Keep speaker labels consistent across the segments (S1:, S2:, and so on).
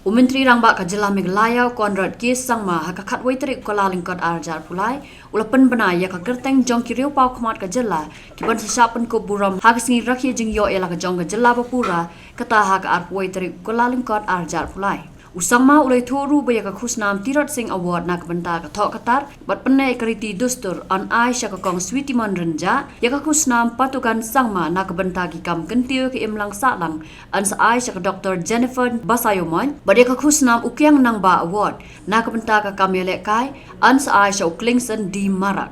S1: Umentri rangba ka jela Meghalaya Konrad Kes sangma hakakat waiteri kola lingkot arjar pulai ulapan benaya ka gerteng jong Kyrwoh pau khmat ka jela kiban sisapan ko burom hakisingi rakhi jing yo ela ka jong ka jela papura kata hak ar waiteri kola lingkot arjar pulai usangma ulai thoru baya ka khusnam Tirot Singh Award nak benta ka thok katar bat penai kriti dustur on Aisha ka Kong Sweetymon renja ya ka khusnam patukan sangma nak benta ki kam kentiu ki imlang salang an sa Aisha ka Dr. Jennifer Basayomon badya ka khusnam ukyang nang ba award nak benta ka kamele kai an sa Aisha Klingson di Marak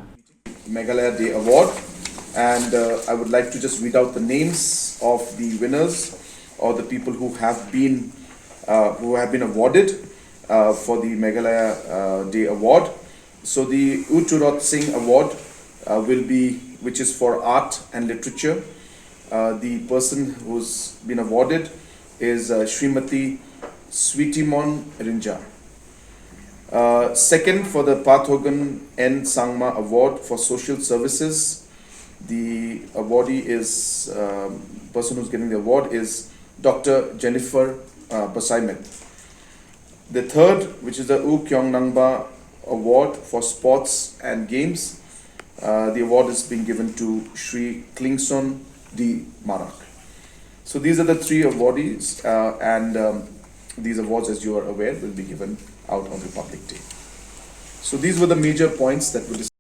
S2: Meghalaya Day Award, and I would like to just read out the names of the winners or the people who have been awarded for the Meghalaya Day Award. So the Tirot Singh Award which is for art and literature. The person who's been awarded is Srimati Sweetymon Rinja. Second, for the Pathogan N. Sangma Award for Social Services, the awardee is, person who's getting the award is Dr. Jennifer Basayomon. The third, which is the U Kyong Nangba Award for Sports and Games, the award is being given to Shri Klingson di Marak. So these are the three awardees, and these awards, as you are aware, will be given out on Republic Day. So these were the major points that were discussed.